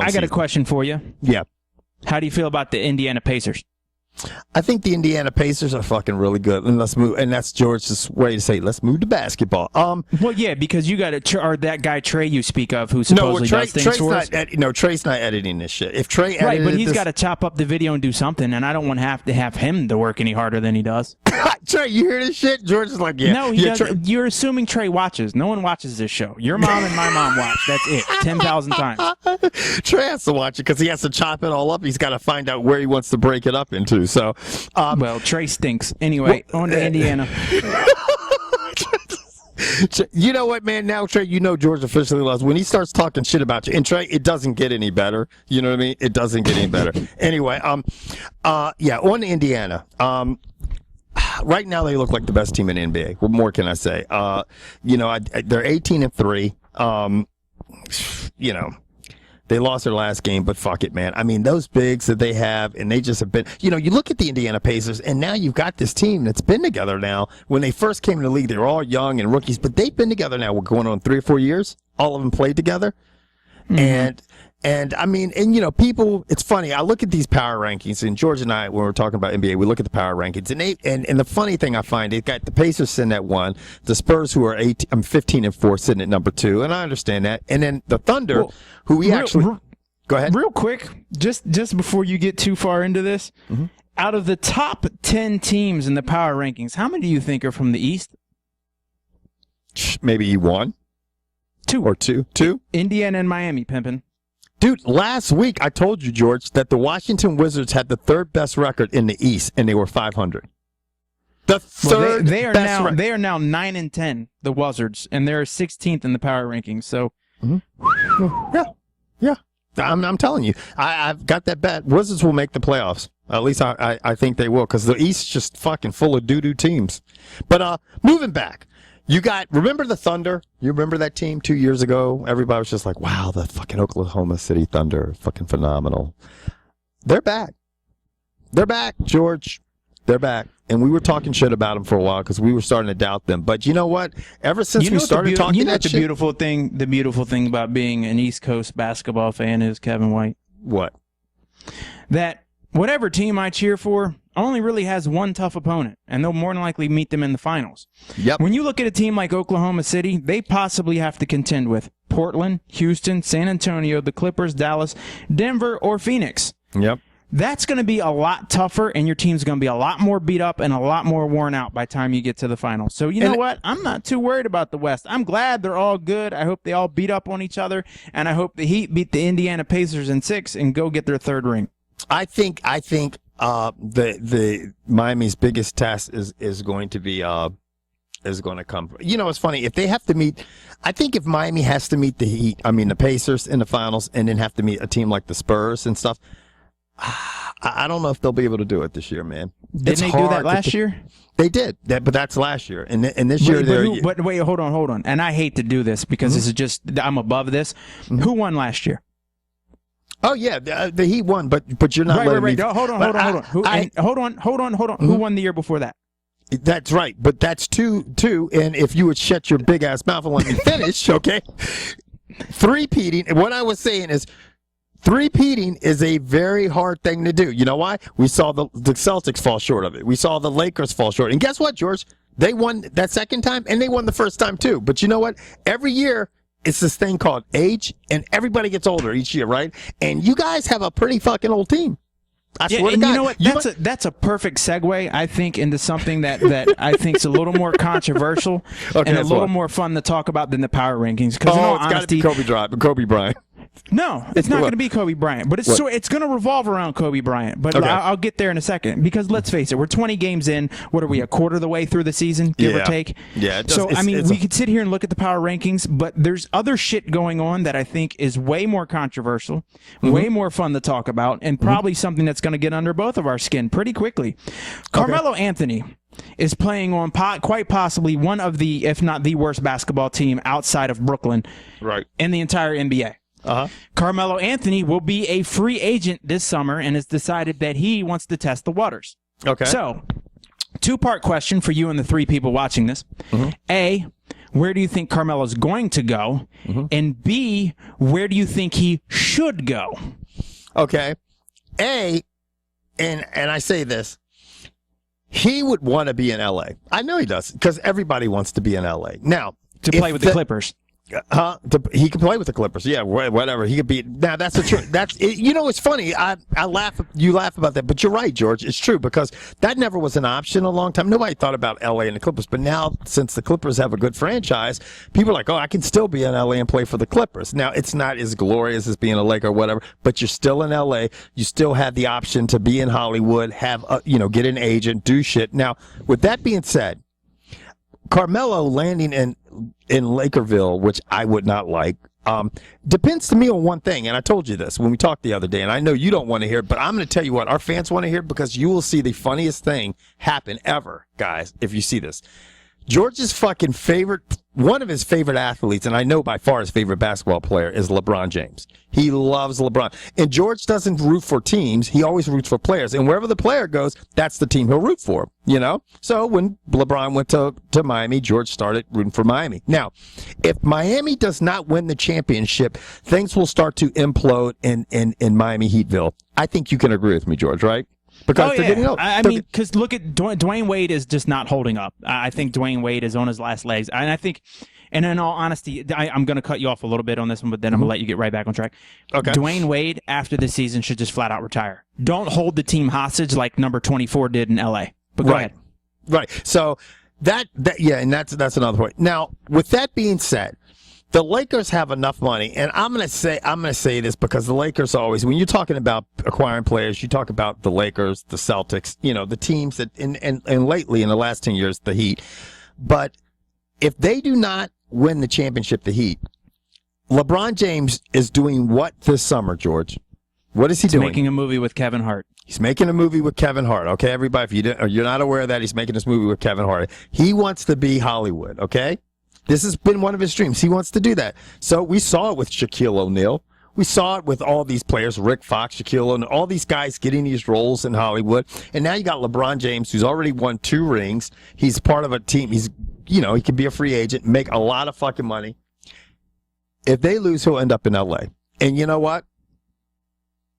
I got a question for you. Yeah. How do you feel about the Indiana Pacers? I think the Indiana Pacers are fucking really good. And let's move. And that's George's way to say, let's move to basketball. Well, yeah, because you got or that guy Trey you speak of who supposedly does things for us. Trey's not editing this shit. If Trey edited right, but he's got to chop up the video and do something, and I don't want to have him to work any harder than he does. Trey, you hear this shit? George is like, yeah. No, he doesn't. You're assuming Trey watches. No one watches this show. Your mom and my mom watch. That's it. 10,000 times. Trey has to watch it because he has to chop it all up. He's got to find out where he wants to break it up into. So, well, Trey stinks. Anyway, on to Indiana. You know what, man? Now, Trey, you know George officially loves when he starts talking shit about you. And Trey, it doesn't get any better. You know what I mean? It doesn't get any better. Anyway, yeah, on to Indiana. Right now, they look like the best team in the NBA. What more can I say? You know, they're 18-3. You know, they lost their last game, but fuck it, man. I mean, those bigs that they have, and they just have been, you know, you look at the Indiana Pacers, and now you've got this team that's been together now. When they first came in the league, they were all young and rookies, but they've been together now. We're going on 3 or 4 years. All of them played together. Mm-hmm. And I mean, and you know, people, it's funny. I look at these power rankings, and George and I, when we're talking about NBA, we look at the power rankings, and the funny thing I find, they've got the Pacers sitting at 1, the Spurs who are 15-4 sitting at number 2, and I understand that, and then the Thunder, who we go ahead, real quick, just before you get too far into this, out of the top 10 teams in the power rankings, how many do you think are from the East? Maybe 1, 2, or 2, Indiana and Miami, pimpin'. Dude, last week I told you, George, that the Washington Wizards had the 3rd best record in the East, and they were 500. The third they are best now record. They are now 9-10, the Wizards, and they're 16th in the power rankings. So, yeah, I'm telling you, I've got that bet. Wizards will make the playoffs. At least I think they will, because the East is just fucking full of doo-doo teams. But moving back. Remember the Thunder? You remember that team 2 years ago? Everybody was just like, wow, the fucking Oklahoma City Thunder, fucking phenomenal. They're back. They're back, George. They're back. And we were talking shit about them for a while because we were starting to doubt them. But you know what? Ever since we started talking that shit. The beautiful thing about being an East Coast basketball fan is, Kevin White. What? That whatever team I cheer for only really has one tough opponent, and they'll more than likely meet them in the finals. Yep. When you look at a team like Oklahoma City, they possibly have to contend with Portland, Houston, San Antonio, the Clippers, Dallas, Denver, or Phoenix. Yep. That's going to be a lot tougher, and your team's going to be a lot more beat up and a lot more worn out by the time you get to the finals. So you know what? I'm not too worried about the West. I'm glad they're all good. I hope they all beat up on each other, and I hope the Heat beat the Indiana Pacers in 6 and go get their 3rd ring. I think the Miami's biggest test is going to come. You know, it's funny if they have to meet. I think if Miami has to meet the Pacers in the finals, and then have to meet a team like the Spurs and stuff. I don't know if they'll be able to do it this year, man. Didn't they do that last year? They did, but that's last year. And this year, but wait, hold on. And I hate to do this because this is just I'm above this. Who won last year? Oh yeah, the Heat won, but you're not letting me. No, hold on. Who won the year before that? That's right, but that's two. And if you would shut your big ass mouth and let me finish, okay? Three-peating. And what I was saying is, three-peating is a very hard thing to do. You know why? We saw the Celtics fall short of it. We saw the Lakers fall short. And guess what, George? They won that second time, and they won the first time too. But you know what? Every year, it's this thing called age, and everybody gets older each year, right? And you guys have a pretty fucking old team. I swear to God. You know what? That's a perfect segue, I think, into something that I think is a little more controversial and a little more fun to talk about than the power rankings. Because in all honesty, it's got to be Kobe Bryant. No, it's not going to be Kobe Bryant, but it's going to revolve around Kobe Bryant. But I'll get there in a second because let's face it, we're 20 games in. What are we, a quarter of the way through the season, give or take? Yeah. We could sit here and look at the power rankings, but there's other shit going on that I think is way more controversial, way more fun to talk about, and probably something that's going to get under both of our skin pretty quickly. Carmelo Anthony is playing on quite possibly one of the, if not the worst basketball team outside of Brooklyn in the entire NBA. Carmelo Anthony will be a free agent this summer and has decided that he wants to test the waters. Okay. So, two-part question for you and the 3 people watching this. A, where do you think Carmelo's going to go? And B, where do you think he should go? Okay. A, and I say this, he would want to be in L.A. I know he does, because everybody wants to be in L.A. Now, To play with the Clippers. He could play with the Clippers. Yeah, whatever. He could be. Now that's the truth. It's funny. I laugh. You laugh about that, but you're right, George. It's true, because that never was an option a long time. Nobody thought about L.A. and the Clippers, but now since the Clippers have a good franchise, people are like, oh, I can still be in L.A. and play for the Clippers. Now it's not as glorious as being a Laker or whatever, but you're still in L.A. You still have the option to be in Hollywood, have get an agent, do shit. Now, with that being said, Carmelo landing in Lakerville, which I would not like, depends to me on one thing. And I told you this when we talked the other day, and I know you don't want to hear it, but I'm going to tell you what, our fans want to hear it, because you will see the funniest thing happen ever, guys, if you see this. George's fucking one of his favorite athletes, and I know by far his favorite basketball player, is LeBron James. He loves LeBron. And George doesn't root for teams. He always roots for players. And wherever the player goes, that's the team he'll root for, So when LeBron went to Miami, George started rooting for Miami. Now, if Miami does not win the championship, things will start to implode in Miami Heatville. I think you can agree with me, George, right? Because they're getting old. I mean, because look at Dwayne Wade is just not holding up. I think Dwayne Wade is on his last legs. And I think, and in all honesty, I'm going to cut you off a little bit on this one, but then I'm going to let you get right back on track. Okay. Dwayne Wade, after the season, should just flat out retire. Don't hold the team hostage like number 24 did in L.A. But go ahead. Right. So and that's another point. Now, with that being said, the Lakers have enough money, and I'm gonna say this because the Lakers always, when you're talking about acquiring players, you talk about the Lakers, the Celtics, the teams that, and lately in the last 10 years, the Heat. But if they do not win the championship, the Heat, LeBron James is doing what this summer, George? What is he doing? Making a movie with Kevin Hart. He's making a movie with Kevin Hart. Okay, everybody, if you're not aware of that, he's making this movie with Kevin Hart. He wants to be Hollywood. Okay. This has been one of his dreams. He wants to do that. So we saw it with Shaquille O'Neal. We saw it with all these players, Rick Fox, Shaquille O'Neal, all these guys getting these roles in Hollywood. And now you got LeBron James, who's already won 2 rings. He's part of a team. He could be a free agent, make a lot of fucking money. If they lose, he'll end up in L.A. And you know what?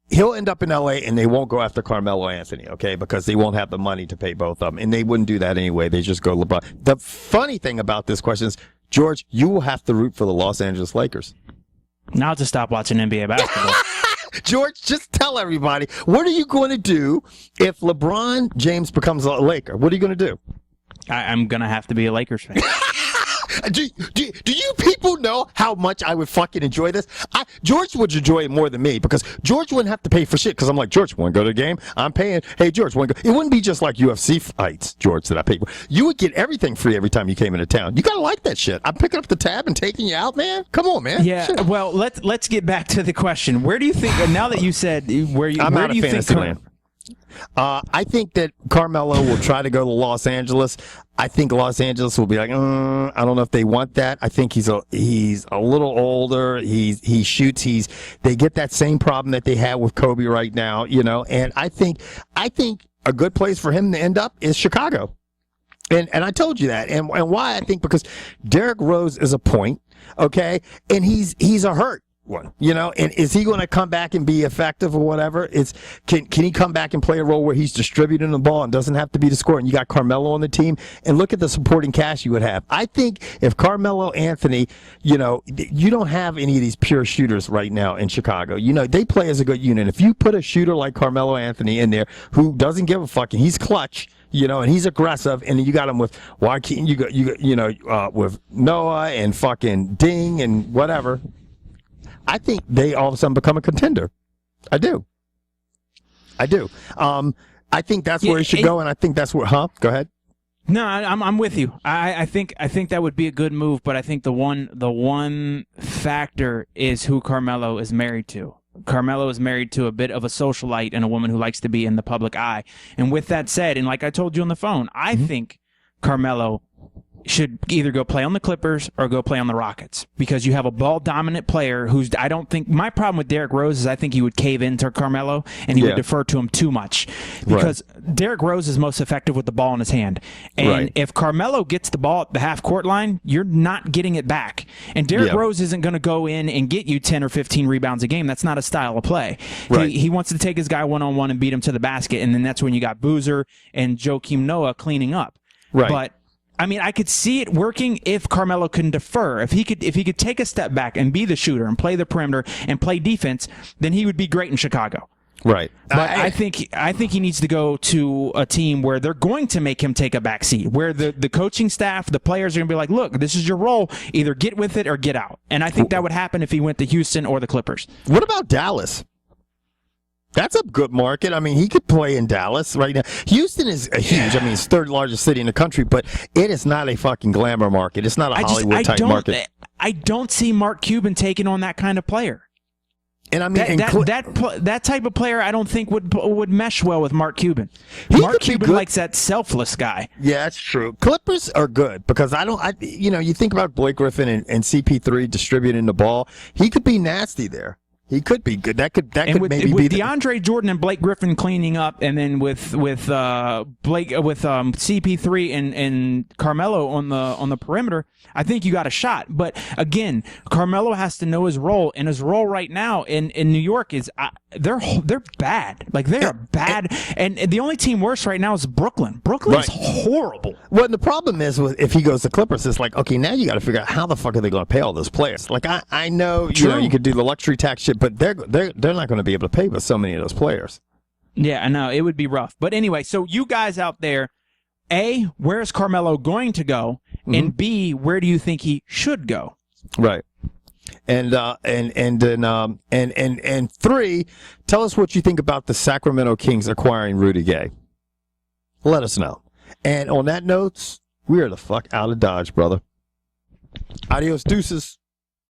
He'll end up in L.A. and they won't go after Carmelo Anthony, okay, because they won't have the money to pay both of them. And they wouldn't do that anyway. They just go LeBron. The funny thing about this question is, George, you will have to root for the Los Angeles Lakers. Now to stop watching NBA basketball. George, just tell everybody, what are you going to do if LeBron James becomes a Laker? What are you going to do? I'm going to have to be a Lakers fan. Do you people know how much I would fucking enjoy this? George would enjoy it more than me, because George wouldn't have to pay for shit, because I'm like, George, want to go to the game? I'm paying. Hey, George, want to go? It wouldn't be just like UFC fights, George, that I pay for. You would get everything free every time you came into town. You got to like that shit. I'm picking up the tab and taking you out, man. Come on, man. Yeah, shit. Well, let's get back to the question. Where do you think, now that you said, I'm where out do you of fantasy land. I think that Carmelo will try to go to Los Angeles. I think Los Angeles will be like, I don't know if they want that. I think he's a little older. He shoots. They get that same problem that they have with Kobe right now, And I think a good place for him to end up is Chicago. And I told you that. And why? I think because Derrick Rose is a point, okay, and he's a hurt one, and is he going to come back and be effective or whatever? Can he come back and play a role where he's distributing the ball and doesn't have to be the scorer? And you got Carmelo on the team, and look at the supporting cast you would have. I think if Carmelo Anthony, you don't have any of these pure shooters right now in Chicago. They play as a good unit. If you put a shooter like Carmelo Anthony in there who doesn't give a fuck, and he's clutch, and he's aggressive, and you got him with Joaquin, with Noah and fucking Ding and whatever. I think they all of a sudden become a contender. I do. I think that's where he should go, and I think that's where. Go ahead. No, I'm with you. I think that would be a good move, but I think the one factor is who Carmelo is married to. Carmelo is married to a bit of a socialite and a woman who likes to be in the public eye. And with that said, and like I told you on the phone, I think Carmelo should either go play on the Clippers or go play on the Rockets, because you have a ball dominant player who's, I don't think, my problem with Derrick Rose is I think he would cave into Carmelo and he would defer to him too much, because Derrick Rose is most effective with the ball in his hand. And if Carmelo gets the ball at the half court line, you're not getting it back. And Derrick Rose isn't going to go in and get you 10 or 15 rebounds a game. That's not a style of play. He wants to take his guy one-on-one and beat him to the basket, and then that's when you got Boozer and Joakim Noah cleaning up. But I mean, I could see it working if Carmelo can defer. If he could take a step back and be the shooter and play the perimeter and play defense, then he would be great in Chicago. Right. But I think he needs to go to a team where they're going to make him take a back seat, where the coaching staff, the players are going to be like, look, this is your role. Either get with it or get out. And I think that would happen if he went to Houston or the Clippers. What about Dallas? That's a good market. I mean, he could play in Dallas right now. Houston is huge. I mean, it's third largest city in the country, but it is not a fucking glamour market. It's not a Hollywood-type market. I don't see Mark Cuban taking on that kind of player. And I mean, that type of player, I don't think would mesh well with Mark Cuban. Mark Cuban likes that selfless guy. Yeah, that's true. Clippers are good because you think about Blake Griffin and CP3 distributing the ball. He could be nasty there. He could be good. That could maybe be DeAndre Jordan and Blake Griffin cleaning up, and then with CP3 and Carmelo on the perimeter. I think you got a shot. But again, Carmelo has to know his role, and his role right now in New York is they're bad. Like, they are bad, and the only team worse right now is Brooklyn. Brooklyn's horrible. Well, the problem is if he goes to Clippers, it's like, okay, now you got to figure out how the fuck are they going to pay all those players. Like, I know you could do the luxury tax shit, but they're not going to be able to pay with so many of those players. Yeah, I know, it would be rough. But anyway, so you guys out there, A, where is Carmelo going to go? And B, where do you think he should go? Right. And three, tell us what you think about the Sacramento Kings acquiring Rudy Gay. Let us know. And on that note, we are the fuck out of Dodge, brother. Adios, deuces.